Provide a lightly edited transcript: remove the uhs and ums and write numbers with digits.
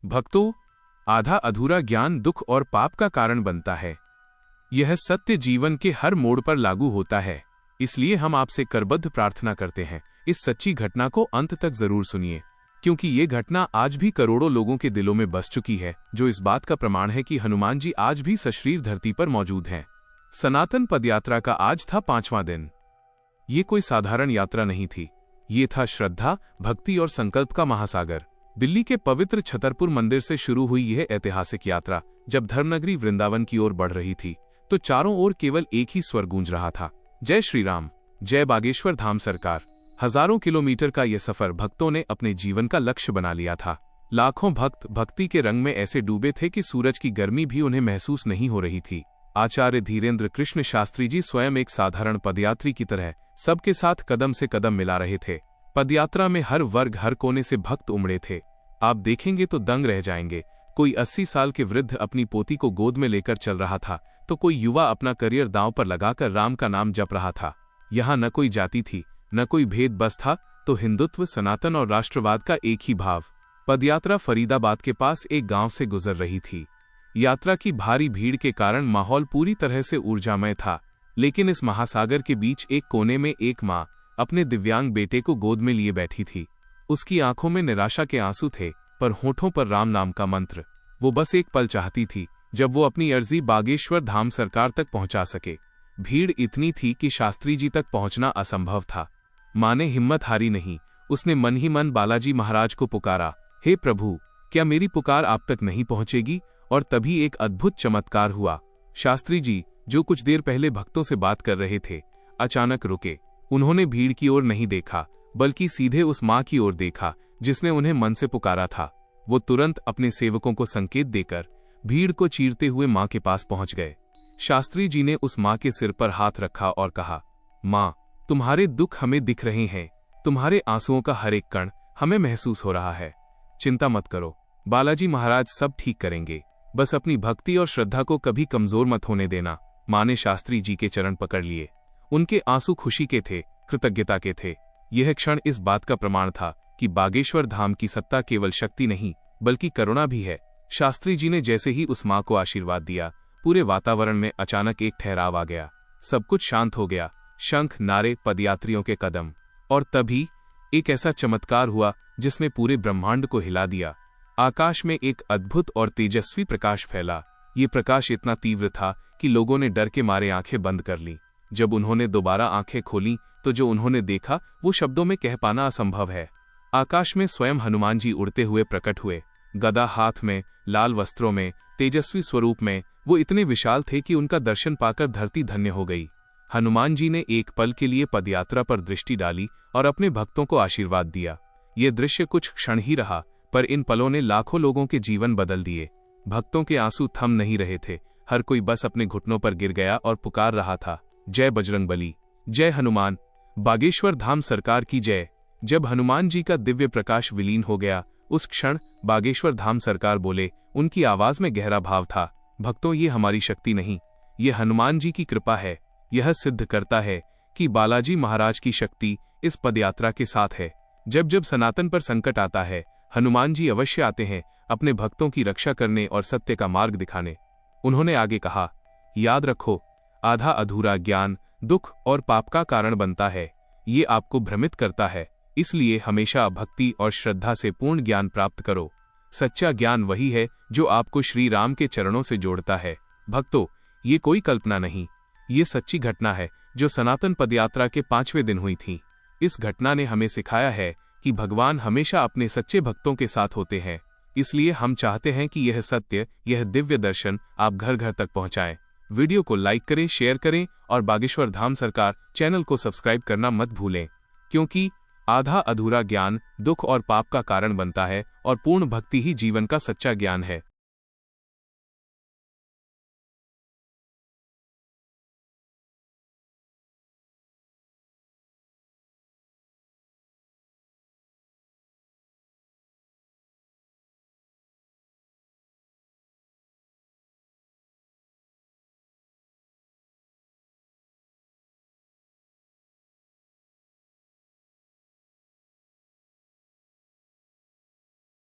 भक्तों, आधा अधूरा ज्ञान दुख और पाप का कारण बनता है। यह सत्य जीवन के हर मोड़ पर लागू होता है। इसलिए हम आपसे करबद्ध प्रार्थना करते हैं, इस सच्ची घटना को अंत तक जरूर सुनिए, क्योंकि ये घटना आज भी करोड़ों लोगों के दिलों में बस चुकी है, जो इस बात का प्रमाण है कि हनुमान जी आज भी सशरीर धरती पर मौजूद हैं। सनातन पदयात्रा का आज था 5वां दिन। ये कोई साधारण यात्रा नहीं थी, ये था श्रद्धा, भक्ति और संकल्प का महासागर। दिल्ली के पवित्र छतरपुर मंदिर से शुरू हुई यह ऐतिहासिक यात्रा जब धर्मनगरी वृंदावन की ओर बढ़ रही थी, तो चारों ओर केवल एक ही स्वर गूंज रहा था, जय श्री राम, जय बागेश्वर धाम सरकार। हजारों किलोमीटर का यह सफर भक्तों ने अपने जीवन का लक्ष्य बना लिया था। लाखों भक्त भक्ति के रंग में ऐसे डूबे थे कि सूरज की गर्मी भी उन्हें महसूस नहीं हो रही थी। आचार्य धीरेन्द्र कृष्ण शास्त्री जी स्वयं एक साधारण पदयात्री की तरह सबके साथ कदम से कदम मिला रहे थे। पदयात्रा में हर वर्ग, हर कोने से भक्त उमड़े थे। आप देखेंगे तो दंग रह जाएंगे। कोई 80 साल के वृद्ध अपनी पोती को गोद में लेकर चल रहा था, तो कोई युवा अपना करियर दांव पर लगाकर राम का नाम जप रहा था। यहाँ न कोई जाति थी, न कोई भेद, बस था तो हिंदुत्व, सनातन और राष्ट्रवाद का एक ही भाव। पदयात्रा फरीदाबाद के पास एक गांव से गुजर रही थी। यात्रा की भारी भीड़ के कारण माहौल पूरी तरह से ऊर्जामय था, लेकिन इस महासागर के बीच एक कोने में एक माँ अपने दिव्यांग बेटे को गोद में लिए बैठी थी। उसकी आंखों में निराशा के आंसू थे, पर होठों पर राम नाम का मंत्र। वो बस एक पल चाहती थी जब वो अपनी अर्जी बागेश्वर धाम सरकार तक पहुंचा सके। भीड़ इतनी थी कि शास्त्री जी तक पहुंचना असंभव था। माँ ने हिम्मत हारी नहीं, उसने मन ही मन बालाजी महाराज को पुकारा, हे प्रभु, क्या मेरी पुकार आप तक नहीं पहुंचेगी? और तभी एक अद्भुत चमत्कार हुआ। शास्त्री जी, जो कुछ देर पहले भक्तों से बात कर रहे थे, अचानक रुके। उन्होंने भीड़ की ओर नहीं देखा, बल्कि सीधे उस माँ की ओर देखा जिसने उन्हें मन से पुकारा था। वो तुरंत अपने सेवकों को संकेत देकर भीड़ को चीरते हुए माँ के पास पहुंच गए। शास्त्री जी ने उस माँ के सिर पर हाथ रखा और कहा, माँ, तुम्हारे दुख हमें दिख रहे हैं, तुम्हारे आंसुओं का हर एक कण हमें महसूस हो रहा है। चिंता मत करो, बालाजी महाराज सब ठीक करेंगे। बस अपनी भक्ति और श्रद्धा को कभी कमजोर मत होने देना। माँ ने शास्त्री जी के चरण पकड़ लिए। उनके आंसू खुशी के थे, कृतज्ञता के थे। यह क्षण इस बात का प्रमाण था कि बागेश्वर धाम की सत्ता केवल शक्ति नहीं, बल्कि करुणा भी है। शास्त्री जी ने जैसे ही उस माँ को आशीर्वाद दिया, पूरे वातावरण में अचानक एक ठहराव आ गया। सब कुछ शांत हो गया। शंख, नारे, पदयात्रियों के कदम। और तभी एक ऐसा चमत्कार हुआ जिसने पूरे ब्रह्मांड को हिला दिया। आकाश में एक अद्भुत और तेजस्वी प्रकाश फैला। ये प्रकाश इतना तीव्र था कि लोगों ने डर के मारे आंखें बंद कर लीं। जब उन्होंने दोबारा आंखें खोलीं, तो जो उन्होंने देखा वो शब्दों में कह पाना असंभव है। आकाश में स्वयं हनुमान जी उड़ते हुए प्रकट हुए, गदा हाथ में, लाल वस्त्रों में, तेजस्वी स्वरूप में। वो इतने विशाल थे कि उनका दर्शन पाकर धरती धन्य हो गई। हनुमान जी ने एक पल के लिए पदयात्रा पर दृष्टि डाली और अपने भक्तों को आशीर्वाद दिया। ये दृश्य कुछ क्षण ही रहा, पर इन पलों ने लाखों लोगों के जीवन बदल दिए। भक्तों के आंसू थम नहीं रहे थे। हर कोई बस अपने घुटनों पर गिर गया और पुकार रहा था, जय बजरंगबली, जय हनुमान, बागेश्वर धाम सरकार की जय। जब हनुमान जी का दिव्य प्रकाश विलीन हो गया, उस क्षण बागेश्वर धाम सरकार बोले। उनकी आवाज में गहरा भाव था, भक्तों, ये हमारी शक्ति नहीं, ये हनुमान जी की कृपा है। यह सिद्ध करता है कि बालाजी महाराज की शक्ति इस पदयात्रा के साथ है। जब जब सनातन पर संकट आता है, हनुमान जी अवश्य आते हैं, अपने भक्तों की रक्षा करने और सत्य का मार्ग दिखाने। उन्होंने आगे कहा, याद रखो, आधा अधूरा ज्ञान दुख और पाप का कारण बनता है। ये आपको भ्रमित करता है, इसलिए हमेशा भक्ति और श्रद्धा से पूर्ण ज्ञान प्राप्त करो। सच्चा ज्ञान वही है जो आपको श्री राम के चरणों से जोड़ता है। भक्तों, ये कोई कल्पना नहीं, ये सच्ची घटना है जो सनातन पदयात्रा के 5वें दिन हुई थी। इस घटना ने हमें सिखाया है कि भगवान हमेशा अपने सच्चे भक्तों के साथ होते हैं। इसलिए हम चाहते हैं कि यह सत्य, यह दिव्य दर्शन आप घर घर तक पहुंचाएं। वीडियो को लाइक करें, शेयर करें और बागेश्वर धाम सरकार चैनल को सब्सक्राइब करना मत भूलें, क्योंकि आधा अधूरा ज्ञान दुख और पाप का कारण बनता है और पूर्ण भक्ति ही जीवन का सच्चा ज्ञान है।